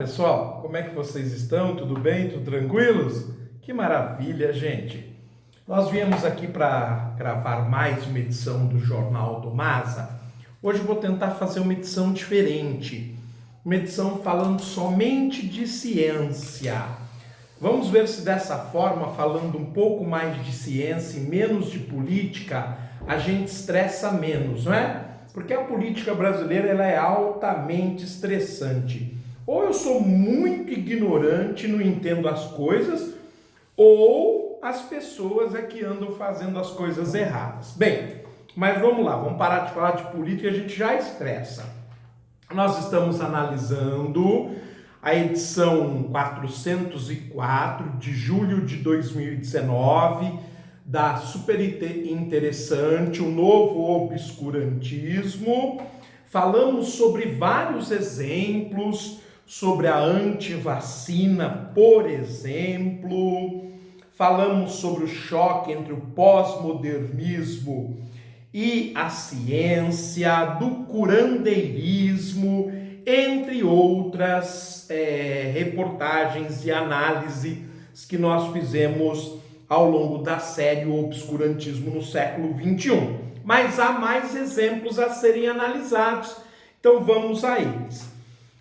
Pessoal, como é que vocês estão? Tudo bem? Tudo tranquilos? Que maravilha, gente! Nós viemos aqui para gravar mais uma edição do Jornal do Masa. Hoje eu vou tentar fazer uma edição diferente, uma edição falando somente de ciência. Vamos ver se dessa forma, falando um pouco mais de ciência e menos de política, a gente estressa menos, não é? Porque a política brasileira ela é altamente estressante. Ou eu sou muito ignorante, não entendo as coisas, ou as pessoas é que andam fazendo as coisas erradas. Bem, mas vamos lá, vamos parar de falar de política, a gente já estressa. Nós estamos analisando a edição 404 de julho de 2019, da super interessante, o novo obscurantismo. Falamos sobre vários exemplos, sobre a antivacina, por exemplo. Falamos sobre o choque entre o pós-modernismo e a ciência, do curandeirismo, entre outras reportagens e análises que nós fizemos ao longo da série O Obscurantismo no século XXI. Mas há mais exemplos a serem analisados, então vamos a eles.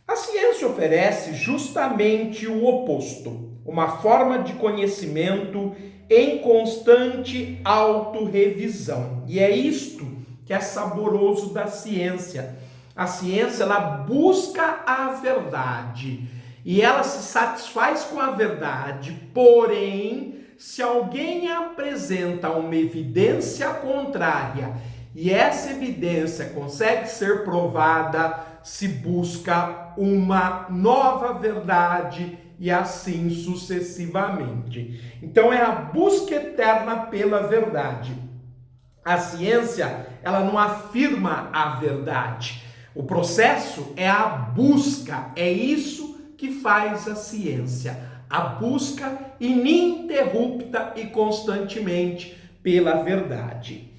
A ciência oferece justamente o oposto, uma forma de conhecimento em constante autorrevisão. E é isto que é saboroso da ciência. A ciência, ela busca a verdade e ela se satisfaz com a verdade, porém, se alguém apresenta uma evidência contrária e essa evidência consegue ser provada, se busca uma nova verdade e assim sucessivamente. Então é a busca eterna pela verdade. A ciência, ela não afirma a verdade. O processo é a busca, é isso que faz a ciência. A busca ininterrupta e constantemente pela verdade.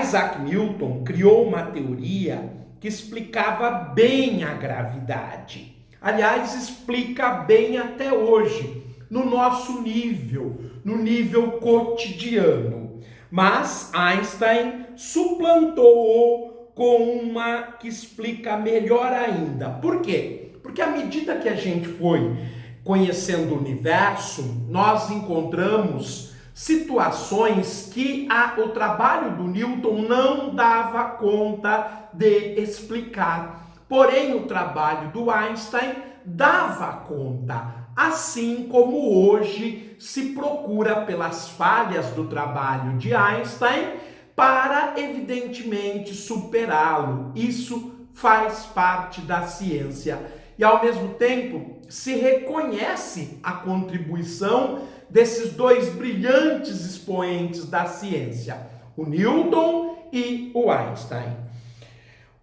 Isaac Newton criou uma teoria que explicava bem a gravidade. Aliás, explica bem até hoje, no nosso nível, no nível cotidiano. Mas Einstein suplantou com uma que explica melhor ainda. Por quê? Porque à medida que a gente foi conhecendo o universo, nós encontramos situações que o trabalho do Newton não dava conta de explicar. Porém, o trabalho do Einstein dava conta, assim como hoje se procura pelas falhas do trabalho de Einstein para, evidentemente, superá-lo. Isso faz parte da ciência. E, ao mesmo tempo, se reconhece a contribuição desses dois brilhantes expoentes da ciência, o Newton e o Einstein.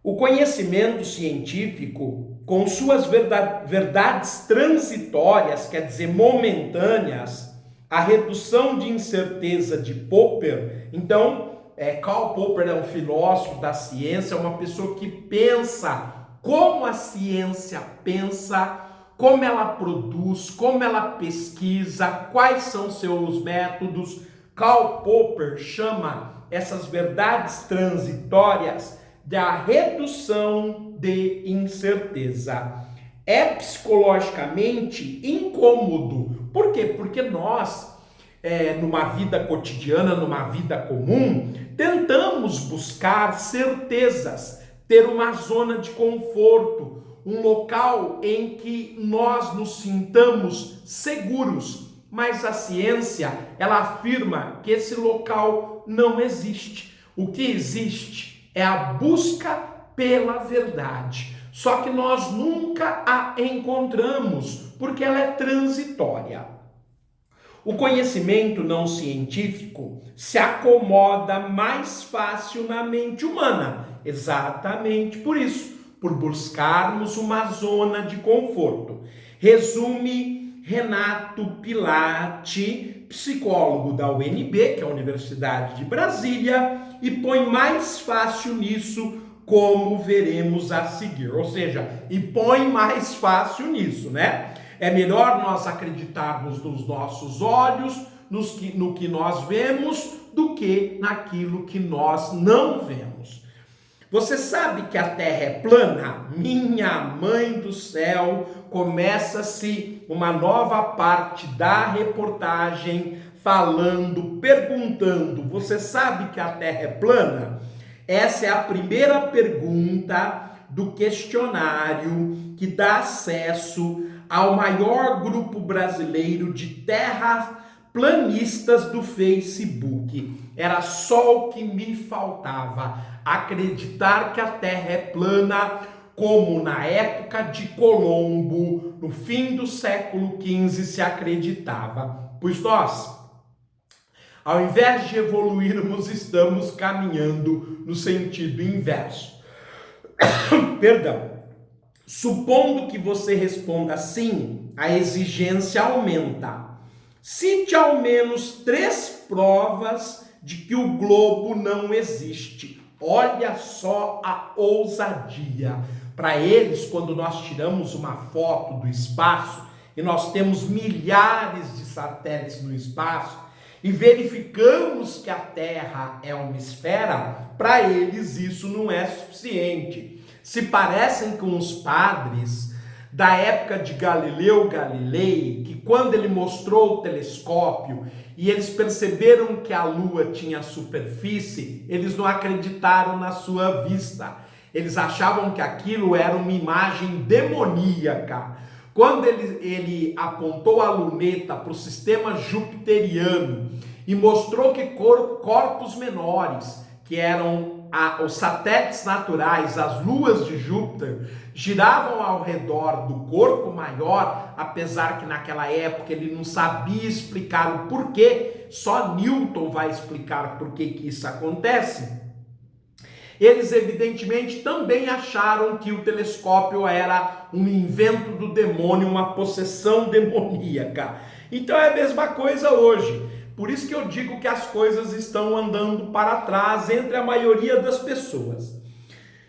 O conhecimento científico, com suas verdades transitórias, quer dizer, momentâneas, a redução de incerteza de Popper. Então, Karl Popper é um filósofo da ciência, uma pessoa que pensa como a ciência pensa, como ela produz, como ela pesquisa, quais são seus métodos. Karl Popper chama essas verdades transitórias da redução de incerteza. É psicologicamente incômodo. Por quê? Porque nós, numa vida cotidiana, numa vida comum, tentamos buscar certezas, ter uma zona de conforto, um local em que nós nos sintamos seguros. Mas a ciência, ela afirma que esse local não existe. O que existe é a busca pela verdade. Só que nós nunca a encontramos, porque ela é transitória. O conhecimento não científico se acomoda mais fácil na mente humana, exatamente por isso, por buscarmos uma zona de conforto. Resume Renato Pilati, psicólogo da UNB, que é a Universidade de Brasília, e põe mais fácil nisso como veremos a seguir. Ou seja, e põe mais fácil nisso, né? É melhor nós acreditarmos nos nossos olhos, no que nós vemos, do que naquilo que nós não vemos. Você sabe que a Terra é plana? Minha mãe do céu, começa-se uma nova parte da reportagem falando, perguntando: você sabe que a Terra é plana? Essa é a primeira pergunta do questionário que dá acesso ao maior grupo brasileiro de terraplanistas do Facebook. Era só o que me faltava, acreditar que a Terra é plana, como na época de Colombo, no fim do século XV, se acreditava. Pois nós, ao invés de evoluirmos, estamos caminhando no sentido inverso. Perdão. Supondo que você responda sim, a exigência aumenta. Cite ao menos 3 provas de que o globo não existe. Olha só a ousadia. Para eles, quando nós tiramos uma foto do espaço, e nós temos milhares de satélites no espaço, e verificamos que a Terra é uma esfera, para eles isso não é suficiente. Se parecem com os padres da época de Galileu Galilei, que quando ele mostrou o telescópio e eles perceberam que a Lua tinha superfície, eles não acreditaram na sua vista. Eles achavam que aquilo era uma imagem demoníaca. Quando ele apontou a luneta para o sistema jupiteriano e mostrou que corpos menores, que eram os satélites naturais, as luas de Júpiter, giravam ao redor do corpo maior, apesar que naquela época ele não sabia explicar o porquê, só Newton vai explicar por que isso acontece. Eles evidentemente também acharam que o telescópio era um invento do demônio, uma possessão demoníaca. Então é a mesma coisa hoje. Por isso que eu digo que as coisas estão andando para trás entre a maioria das pessoas.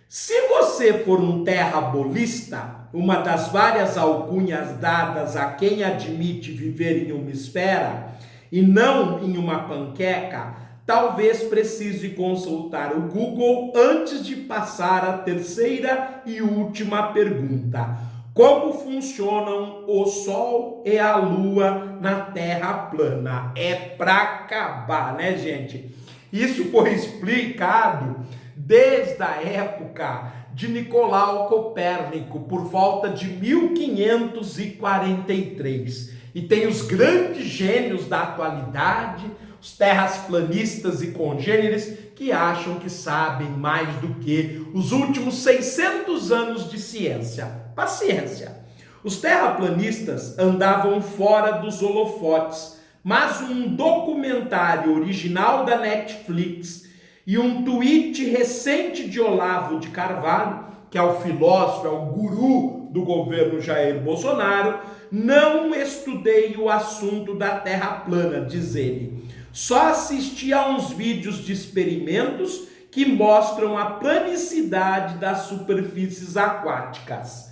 Se você for um terrabolista, uma das várias alcunhas dadas a quem admite viver em uma esfera e não em uma panqueca, talvez precise consultar o Google antes de passar a terceira e última pergunta. Como funcionam o Sol e a Lua na Terra plana? É para acabar, né, gente? Isso foi explicado desde a época de Nicolau Copérnico, por volta de 1543. E tem os grandes gênios da atualidade, os terraplanistas e congêneres, que acham que sabem mais do que os últimos 600 anos de ciência. Paciência. Os terraplanistas andavam fora dos holofotes, mas um documentário original da Netflix e um tweet recente de Olavo de Carvalho, que é o filósofo, é o guru do governo Jair Bolsonaro, não estudei o assunto da Terra plana, diz ele. Só assisti a uns vídeos de experimentos que mostram a planicidade das superfícies aquáticas.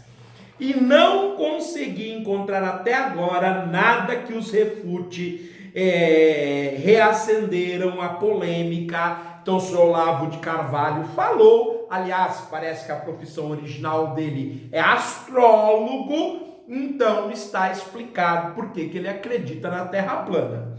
E não consegui encontrar até agora nada que os refute. Reacenderam a polêmica. Então o senhor Olavo de Carvalho falou, aliás, parece que a profissão original dele é astrólogo, então está explicado por que ele acredita na Terra plana.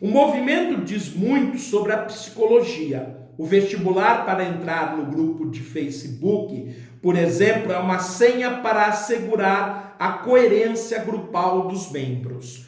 O movimento diz muito sobre a psicologia. O vestibular para entrar no grupo de Facebook, por exemplo, é uma senha para assegurar a coerência grupal dos membros.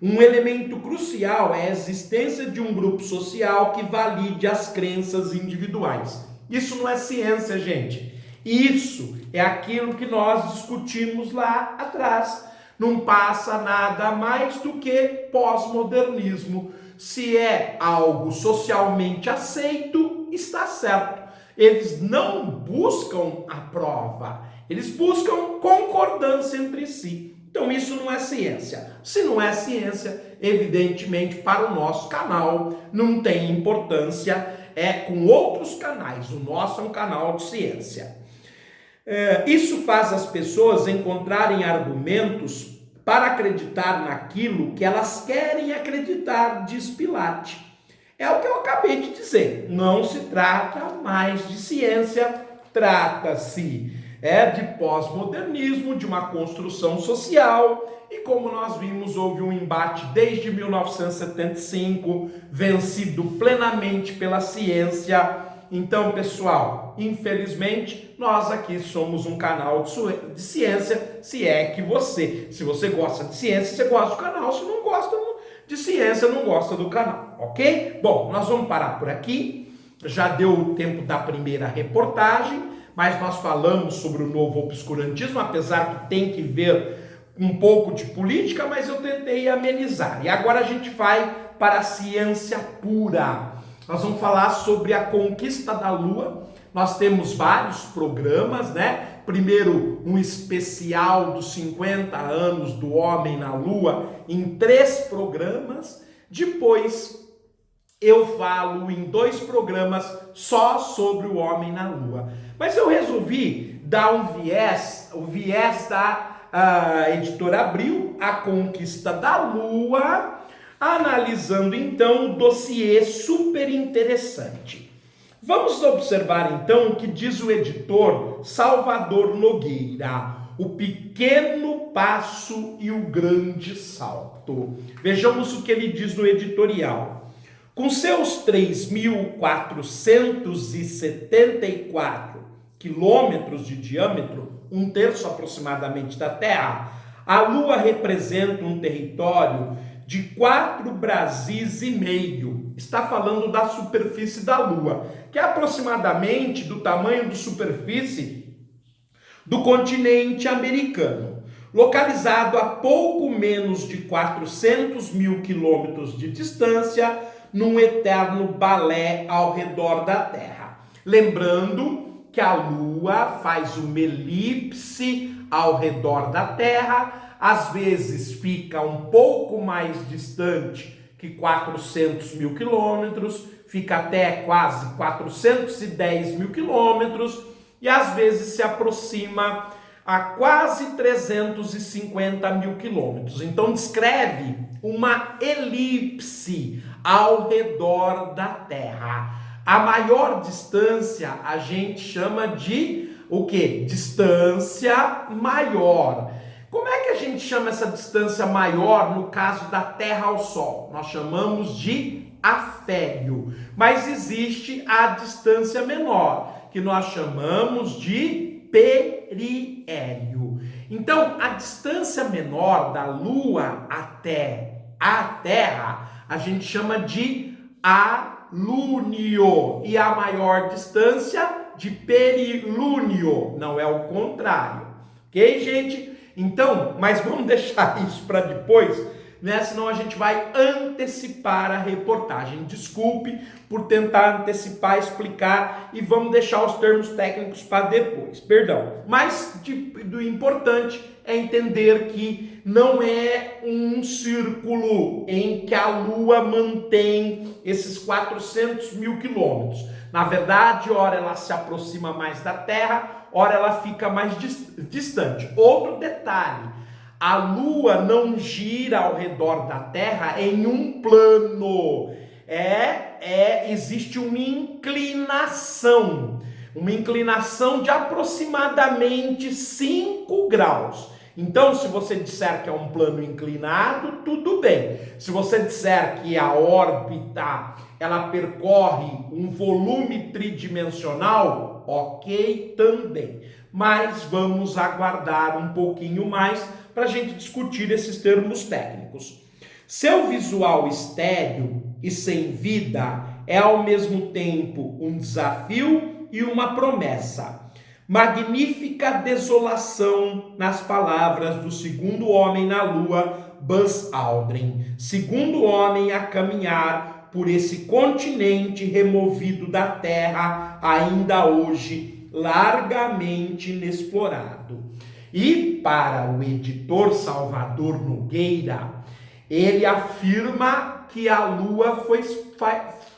Um elemento crucial é a existência de um grupo social que valide as crenças individuais. Isso não é ciência, gente. Isso é aquilo que nós discutimos lá atrás. Não passa nada mais do que pós-modernismo. Se é algo socialmente aceito, está certo. Eles não buscam a prova, eles buscam concordância entre si. Então isso não é ciência. Se não é ciência, evidentemente para o nosso canal não tem importância é com outros canais. O nosso é um canal de ciência. Isso faz as pessoas encontrarem argumentos para acreditar naquilo que elas querem acreditar, diz Pilate. É o que eu acabei de dizer. Não se trata mais de ciência, trata-se de pós-modernismo, de uma construção social. E como nós vimos, houve um embate desde 1975, vencido plenamente pela ciência. Então, pessoal, infelizmente, nós aqui somos um canal de ciência, se você gosta de ciência, você gosta do canal, se não gosta de ciência, não gosta do canal, ok? Bom, nós vamos parar por aqui, já deu o tempo da primeira reportagem, mas nós falamos sobre o novo obscurantismo, apesar que tem que ver um pouco de política, mas eu tentei amenizar. E agora a gente vai para a ciência pura. Nós vamos falar sobre a conquista da Lua. Nós temos vários programas, né? Primeiro, um especial dos 50 anos do homem na Lua, em 3 programas. Depois, eu falo em 2 programas só sobre o homem na Lua. Mas eu resolvi dar o viés da editora Abril, A Conquista da Lua, analisando então um dossiê super interessante. Vamos observar então o que diz o editor Salvador Nogueira, O Pequeno Passo e o Grande Salto. Vejamos o que ele diz no editorial. Com seus 3.474 quilômetros de diâmetro, 1/3 aproximadamente da Terra, a Lua representa um território de 4 Brasis e meio. Está falando da superfície da Lua, que é aproximadamente do tamanho da superfície do continente americano, localizado a pouco menos de 400 mil quilômetros de distância, num eterno balé ao redor da Terra. Lembrando que a Lua faz uma elipse ao redor da Terra, às vezes fica um pouco mais distante que 400 mil quilômetros, fica até quase 410 mil quilômetros, e às vezes se aproxima a quase 350 mil quilômetros. Então descreve uma elipse ao redor da Terra. A maior distância a gente chama de o quê? Distância maior. Como é que a gente chama essa distância maior no caso da Terra ao Sol? Nós chamamos de afélio. Mas existe a distância menor, que nós chamamos de periélio. Então, a distância menor da Lua até a Terra, a gente chama de alúnio, e a maior distância de perilúnio, não é o contrário, ok, gente? Então, mas vamos deixar isso para depois, né? Senão a gente vai antecipar a reportagem. Desculpe por tentar antecipar, explicar, e vamos deixar os termos técnicos para depois, perdão. Mas do importante é entender que não é um círculo em que a Lua mantém esses 400 mil quilômetros. Na verdade, ora ela se aproxima mais da Terra, ora ela fica mais distante. Outro detalhe, a Lua não gira ao redor da Terra em um plano. Existe uma inclinação de aproximadamente 5 graus. Então, se você disser que é um plano inclinado, tudo bem. Se você disser que a órbita ela percorre um volume tridimensional, ok também. Mas vamos aguardar um pouquinho mais para a gente discutir esses termos técnicos. Seu visual estéril e sem vida é ao mesmo tempo um desafio e uma promessa. Magnífica desolação nas palavras do segundo homem na Lua, Buzz Aldrin. Segundo homem a caminhar por esse continente removido da Terra, ainda hoje largamente inexplorado. E para o editor Salvador Nogueira, ele afirma que a Lua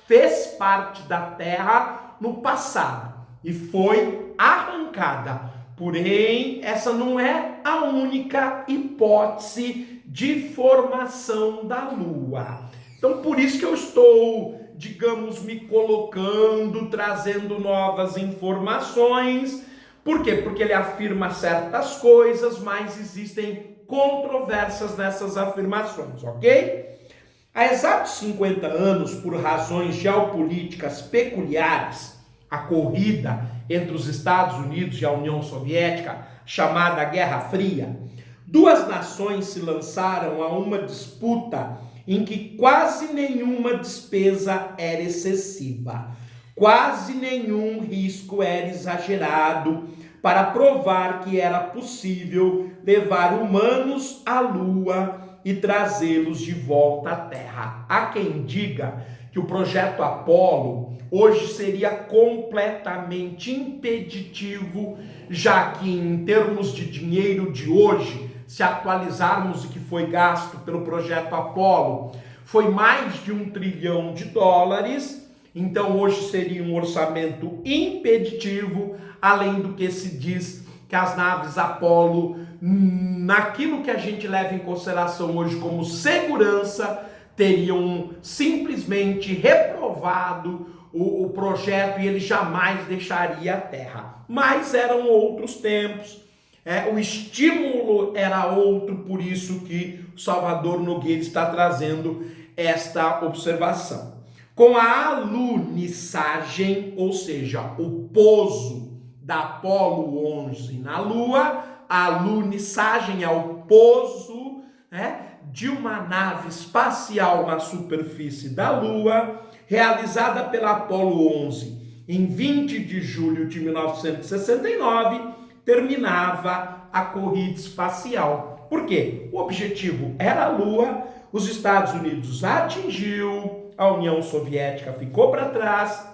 fez parte da Terra no passado e foi arrancada. Porém, essa não é a única hipótese de formação da Lua. Então, por isso que eu estou, digamos, me colocando, trazendo novas informações. Por quê? Porque ele afirma certas coisas, mas existem controvérsias nessas afirmações, ok? Há exatos 50 anos, por razões geopolíticas peculiares, a corrida entre os Estados Unidos e a União Soviética, chamada Guerra Fria, duas nações se lançaram a uma disputa em que quase nenhuma despesa era excessiva, quase nenhum risco era exagerado para provar que era possível levar humanos à Lua e trazê-los de volta à Terra. Há quem diga que o projeto Apollo hoje seria completamente impeditivo, já que em termos de dinheiro de hoje, se atualizarmos o que foi gasto pelo projeto Apollo, foi mais de $1 trilhão. Então hoje seria um orçamento impeditivo, além do que se diz que as naves Apollo, naquilo que a gente leva em consideração hoje como segurança, teriam simplesmente reprovado o projeto e ele jamais deixaria a Terra. Mas eram outros tempos, o estímulo era outro, por isso que o Salvador Nogueira está trazendo esta observação. Com a alunissagem, ou seja, o pouso da Apollo 11 na Lua, a alunissagem é o pouso, de uma nave espacial na superfície da Lua, realizada pela Apollo 11 em 20 de julho de 1969, terminava a corrida espacial. Por quê? O objetivo era a Lua, os Estados Unidos atingiu, a União Soviética ficou para trás,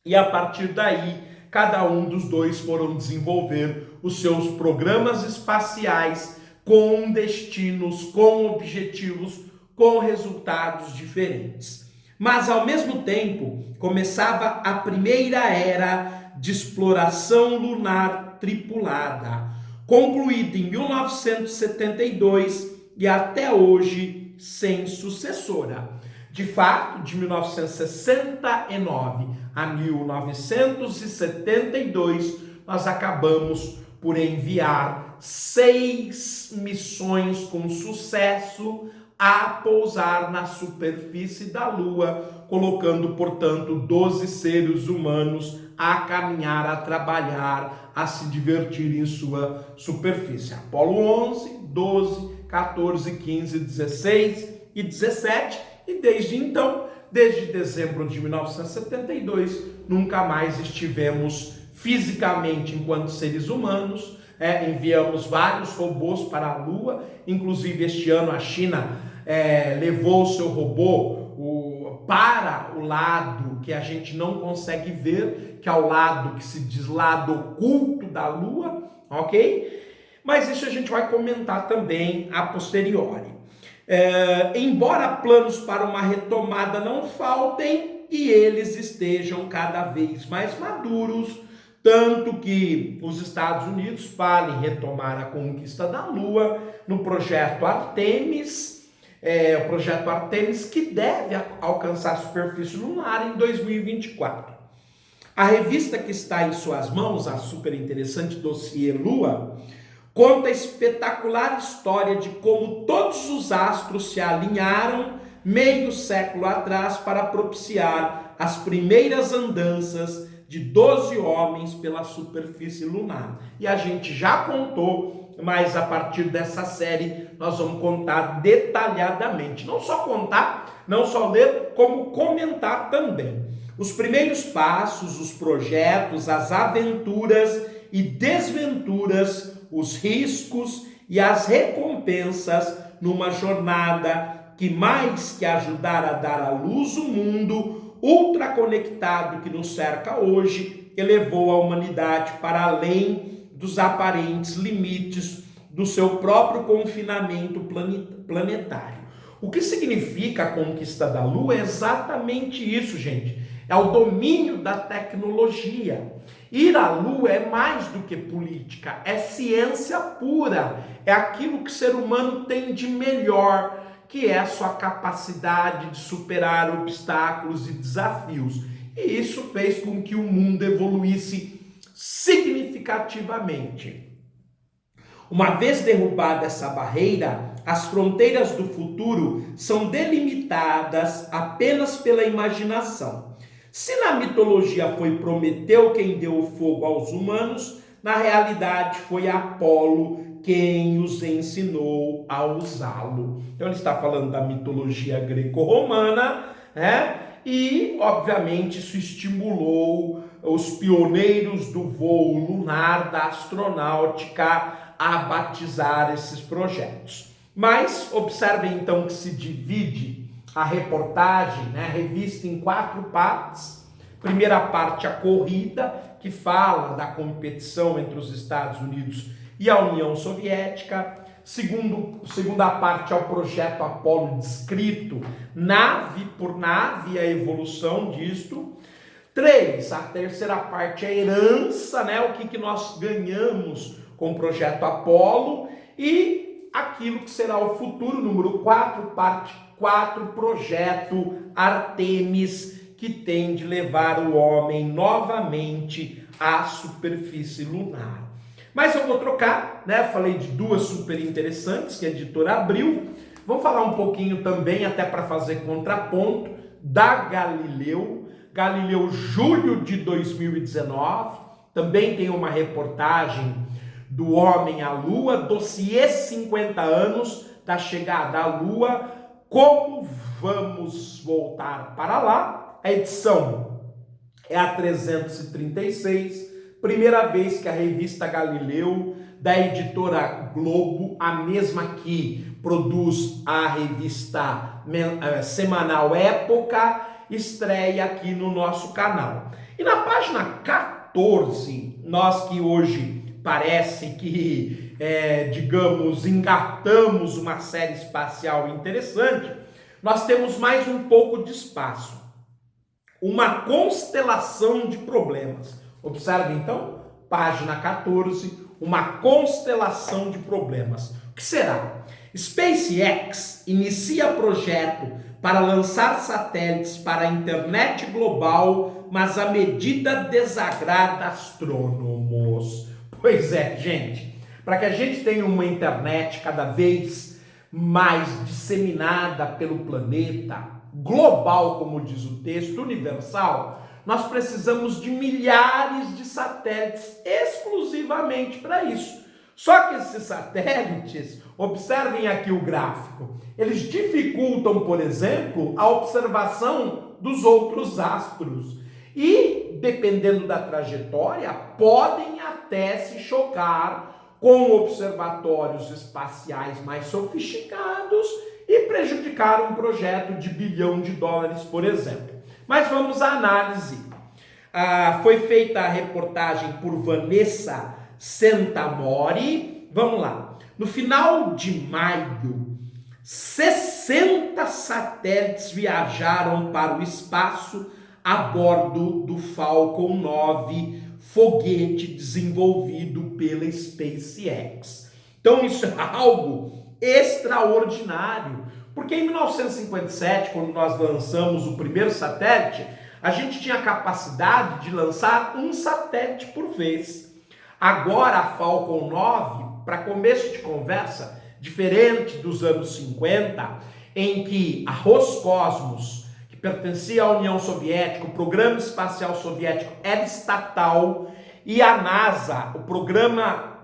e a partir daí, cada um dos dois foram desenvolver os seus programas espaciais com destinos, com objetivos, com resultados diferentes. Mas, ao mesmo tempo, começava a primeira era de exploração lunar tripulada, concluída em 1972 e até hoje sem sucessora. De fato, de 1969 a 1972, nós acabamos por enviar 6 missões com sucesso a pousar na superfície da Lua, colocando, portanto, 12 seres humanos a caminhar, a trabalhar, a se divertir em sua superfície. Apolo 11, 12, 14, 15, 16 e 17, e desde então, desde dezembro de 1972, nunca mais estivemos fisicamente enquanto seres humanos. Enviamos vários robôs para a Lua, inclusive este ano a China levou o seu robô para o lado que a gente não consegue ver, que é o lado que se diz lado oculto da Lua, ok? Mas isso a gente vai comentar também a posteriori. Embora planos para uma retomada não faltem e eles estejam cada vez mais maduros, tanto que os Estados Unidos falam em retomar a conquista da Lua no projeto Artemis, o projeto Artemis que deve alcançar a superfície lunar em 2024. A revista que está em suas mãos, a super interessante Dossiê Lua, conta a espetacular história de como todos os astros se alinharam meio século atrás para propiciar as primeiras andanças de 12 homens pela superfície lunar. E a gente já contou, mas a partir dessa série nós vamos contar detalhadamente. Não só contar, não só ler, como comentar também. Os primeiros passos, os projetos, as aventuras e desventuras, os riscos e as recompensas numa jornada que mais que ajudar a dar à luz o mundo ultraconectado que nos cerca hoje, elevou a humanidade para além dos aparentes limites do seu próprio confinamento planetário. O que significa a conquista da Lua é exatamente isso, gente. É o domínio da tecnologia. Ir à Lua é mais do que política, é ciência pura. É aquilo que o ser humano tem de melhor, que é a sua capacidade de superar obstáculos e desafios. E isso fez com que o mundo evoluísse significativamente. Uma vez derrubada essa barreira, as fronteiras do futuro são delimitadas apenas pela imaginação. Se na mitologia foi Prometeu quem deu o fogo aos humanos, na realidade foi Apolo quem os ensinou a usá-lo. Então ele está falando da mitologia greco-romana, né? E, obviamente, isso estimulou os pioneiros do voo lunar, da astronáutica, a batizar esses projetos. Mas observem então que se divide a reportagem, né, a revista em 4 partes. Primeira parte, a corrida, que fala da competição entre os Estados Unidos e a União Soviética. Segunda parte, é o projeto Apolo descrito, nave por nave, a evolução disto. 3, a terceira parte, a herança, né, o que nós ganhamos com o projeto Apolo. E aquilo que será o futuro, número 4, parte 4, projeto Artemis, que tem de levar o homem novamente à superfície lunar. Mas eu vou trocar, né? Falei de 2 super interessantes que a editora abriu. Vamos falar um pouquinho também, até para fazer contraponto, da Galileu. Galileu, julho de 2019. Também tem uma reportagem do homem à Lua, dossiê 50 anos da chegada à Lua. Como vamos voltar para lá? A edição é a 336. Primeira vez que a revista Galileu, da editora Globo, a mesma que produz a revista semanal Época, estreia aqui no nosso canal. E na página 14, nós que hoje parece que, digamos, engatamos uma série espacial interessante, nós temos mais um pouco de espaço. Uma constelação de problemas. Observe então, página 14, uma constelação de problemas. O que será? SpaceX inicia projeto para lançar satélites para a internet global, mas a medida desagrada astrônomos. Pois é, gente, para que a gente tenha uma internet cada vez mais disseminada pelo planeta, global, como diz o texto, universal, nós precisamos de milhares de satélites exclusivamente para isso. Só que esses satélites, observem aqui o gráfico, eles dificultam, por exemplo, a observação dos outros astros. E, dependendo da trajetória, podem até se chocar com observatórios espaciais mais sofisticados e prejudicar um projeto de $1 bilhão, por exemplo. Mas vamos à análise. Foi feita a reportagem por Vanessa Santamori. Vamos lá. No final de maio, 60 satélites viajaram para o espaço a bordo do Falcon 9, foguete desenvolvido pela SpaceX. Então isso é algo extraordinário, porque em 1957, quando nós lançamos o primeiro satélite, a gente tinha a capacidade de lançar um satélite por vez. Agora a Falcon 9, para começo de conversa, diferente dos anos 50, em que a Roscosmos, que pertencia à União Soviética, o Programa Espacial Soviético era estatal, e a NASA, o Programa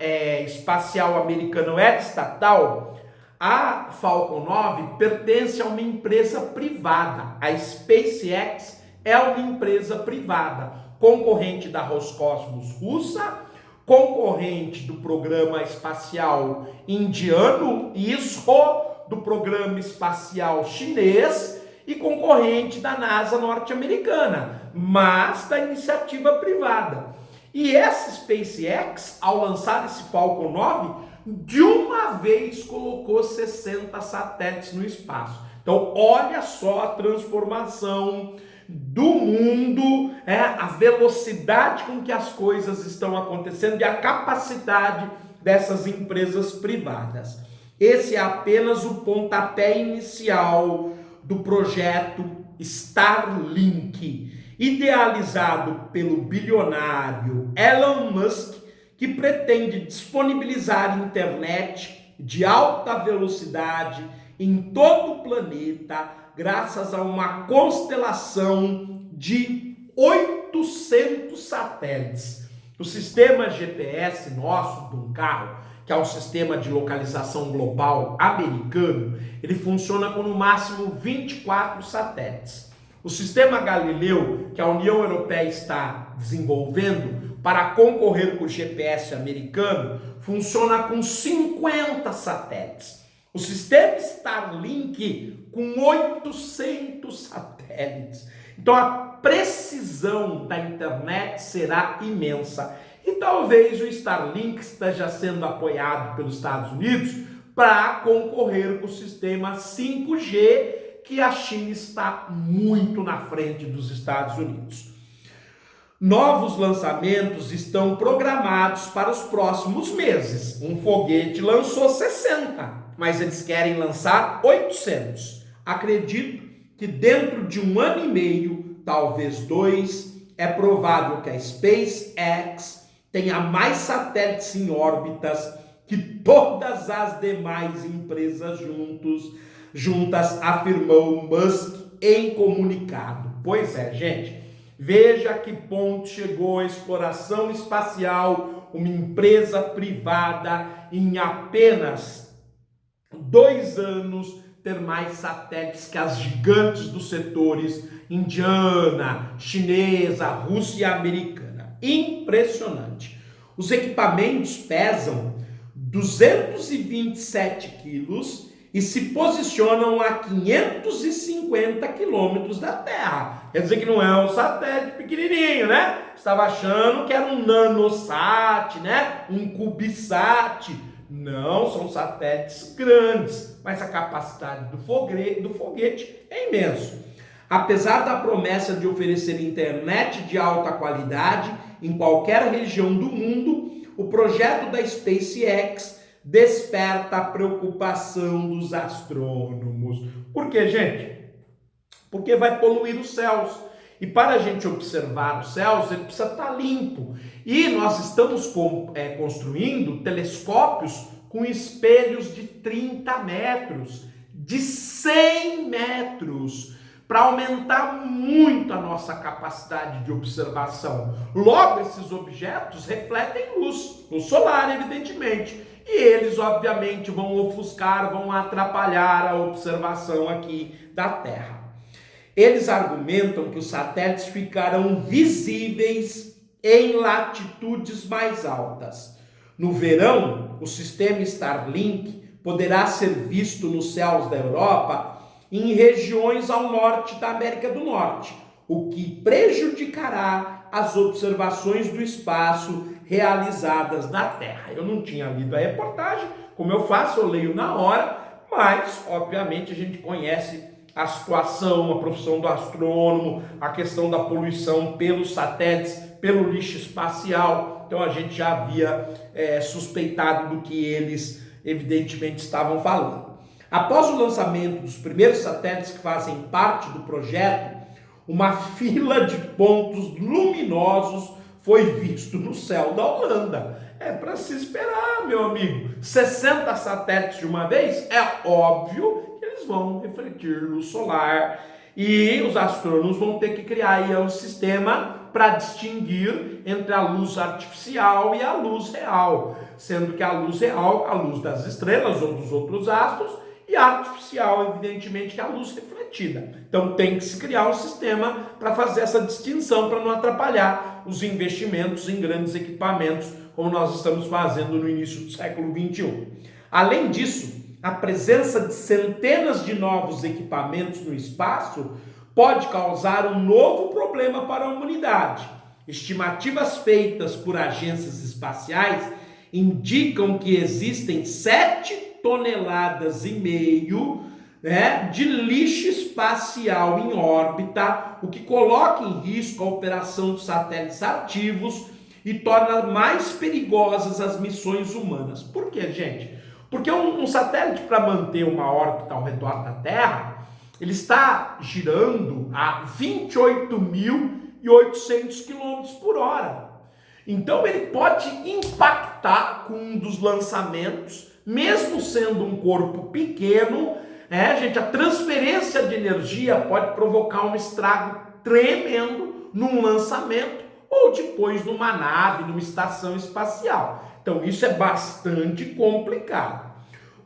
Espacial Americano, era estatal, a Falcon 9 pertence a uma empresa privada. A SpaceX é uma empresa privada, concorrente da Roscosmos russa, concorrente do Programa Espacial Indiano, ISRO, do Programa Espacial Chinês e concorrente da NASA norte-americana, mas da iniciativa privada. E essa SpaceX, ao lançar esse Falcon 9, de uma vez colocou 60 satélites no espaço. Então, olha só a transformação do mundo, a velocidade com que as coisas estão acontecendo e a capacidade dessas empresas privadas. Esse é apenas o pontapé inicial do projeto Starlink, idealizado pelo bilionário Elon Musk, que pretende disponibilizar internet de alta velocidade em todo o planeta, graças a uma constelação de 800 satélites. O sistema GPS nosso de um carro, que é um sistema de localização global americano, ele funciona com no máximo 24 satélites. O sistema Galileu, que a União Europeia está desenvolvendo para concorrer com o GPS americano, funciona com 50 satélites. O sistema Starlink com 800 satélites. Então a precisão da internet será imensa. E talvez o Starlink esteja sendo apoiado pelos Estados Unidos para concorrer com o sistema 5G, que a China está muito na frente dos Estados Unidos. Novos lançamentos estão programados para os próximos meses. Um foguete lançou 60, mas eles querem lançar 800. Acredito que dentro de 1 ano e meio, talvez 2, é provável que a SpaceX tenha mais satélites em órbitas que todas as demais empresas juntas, afirmou Musk em comunicado. Pois é, gente, veja a que ponto chegou a exploração espacial, uma empresa privada em apenas 2 anos ter mais satélites que as gigantes dos setores indiana, chinesa, Rússia e americana. Impressionante. Os equipamentos pesam 227 quilos e se posicionam a 550 quilômetros da Terra. Quer dizer que não é um satélite pequenininho, né? Estava achando que era um nanosat, né? Um cubesat. Não, são satélites grandes, mas a capacidade do foguete é imenso. Apesar da promessa de oferecer internet de alta qualidade em qualquer região do mundo, o projeto da SpaceX desperta a preocupação dos astrônomos. Por quê, gente? Porque vai poluir os céus. E para a gente observar os céus, ele precisa estar limpo. E nós estamos construindo telescópios com espelhos de 30 metros, de 100 metros, para aumentar muito a nossa capacidade de observação. Logo, esses objetos refletem luz solar, evidentemente. E eles, obviamente, vão ofuscar, vão atrapalhar a observação aqui da Terra. Eles argumentam que os satélites ficarão visíveis em latitudes mais altas. No verão, o sistema Starlink poderá ser visto nos céus da Europa em regiões ao norte da América do Norte, o que prejudicará as observações do espaço realizadas na Terra. Eu não tinha lido a reportagem, como eu faço, eu leio na hora, mas, obviamente, a gente conhece a situação, a profissão do astrônomo, a questão da poluição pelos satélites, pelo lixo espacial. Então, a gente já havia suspeitado do que eles, evidentemente, estavam falando. Após o lançamento dos primeiros satélites que fazem parte do projeto, uma fila de pontos luminosos foi visto no céu da Holanda. É para se esperar, meu amigo. 60 satélites de uma vez, é óbvio que eles vão refletir luz solar e os astrônomos vão ter que criar aí um sistema para distinguir entre a luz artificial e a luz real, sendo que a luz real, a luz das estrelas ou dos outros astros, e a artificial, evidentemente, que é a luz refletida. Então tem que se criar um sistema para fazer essa distinção, para não atrapalhar os investimentos em grandes equipamentos, como nós estamos fazendo no início do século XXI. Além disso, a presença de centenas de novos equipamentos no espaço pode causar um novo problema para a humanidade. Estimativas feitas por agências espaciais indicam que existem 7,5 toneladas, né, de lixo espacial em órbita, o que coloca em risco a operação dos satélites ativos e torna mais perigosas as missões humanas. Por quê, gente? Porque um satélite, para manter uma órbita ao redor da Terra, ele está girando a 28.800 km por hora. Então ele pode impactar com um dos lançamentos, mesmo sendo um corpo pequeno, gente, a transferência de energia pode provocar um estrago tremendo num lançamento ou depois numa nave, numa estação espacial. Então isso é bastante complicado.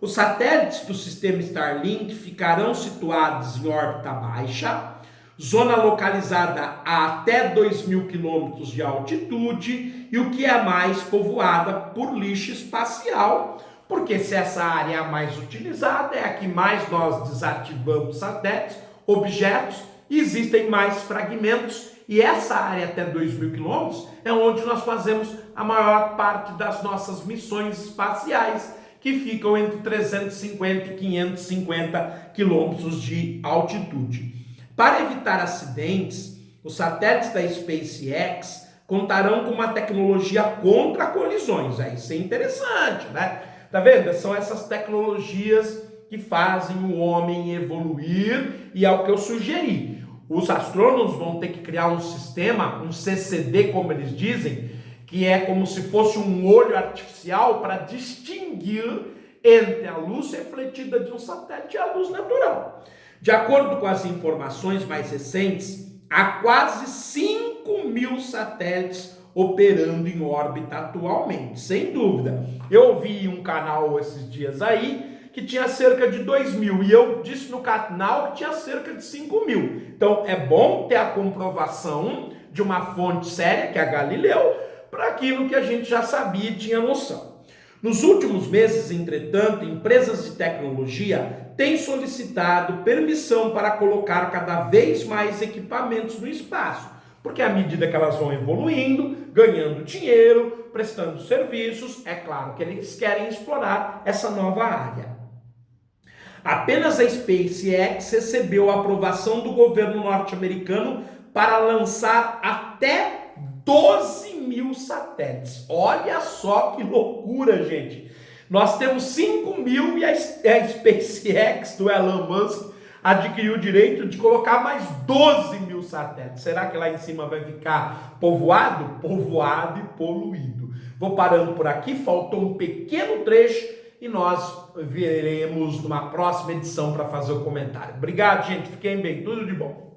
Os satélites do sistema Starlink ficarão situados em órbita baixa, zona localizada a até 2.000 km de altitude e o que é mais povoada por lixo espacial, porque se essa área é a mais utilizada, é a que mais nós desativamos satélites, objetos, e existem mais fragmentos, e essa área até 2.000 km é onde nós fazemos a maior parte das nossas missões espaciais, que ficam entre 350 e 550 quilômetros de altitude. Para evitar acidentes, os satélites da SpaceX contarão com uma tecnologia contra colisões. Isso é interessante, né? Tá vendo? São essas tecnologias que fazem o homem evoluir e é o que eu sugeri. Os astrônomos vão ter que criar um sistema, um CCD, como eles dizem, que é como se fosse um olho artificial para distinguir entre a luz refletida de um satélite e a luz natural. De acordo com as informações mais recentes, há quase 5.000 satélites operando em órbita atualmente, sem dúvida. Eu ouvi um canal esses dias aí que tinha cerca de 2.000 e eu disse no canal que tinha cerca de 5.000. Então é bom ter a comprovação de uma fonte séria, que é a Galileu, para aquilo que a gente já sabia e tinha noção. Nos últimos meses, entretanto, empresas de tecnologia têm solicitado permissão para colocar cada vez mais equipamentos no espaço, porque à medida que elas vão evoluindo, ganhando dinheiro, prestando serviços, é claro que eles querem explorar essa nova área. Apenas a SpaceX recebeu a aprovação do governo norte-americano para lançar até 12.000 satélites. Olha só que loucura, gente. Nós temos 5.000 e a SpaceX do Elon Musk adquiriu o direito de colocar mais 12.000 satélites. Será que lá em cima vai ficar povoado? Povoado e poluído. Vou parando por aqui, faltou um pequeno trecho e nós veremos numa próxima edição para fazer o comentário. Obrigado, gente. Fiquem bem. Tudo de bom.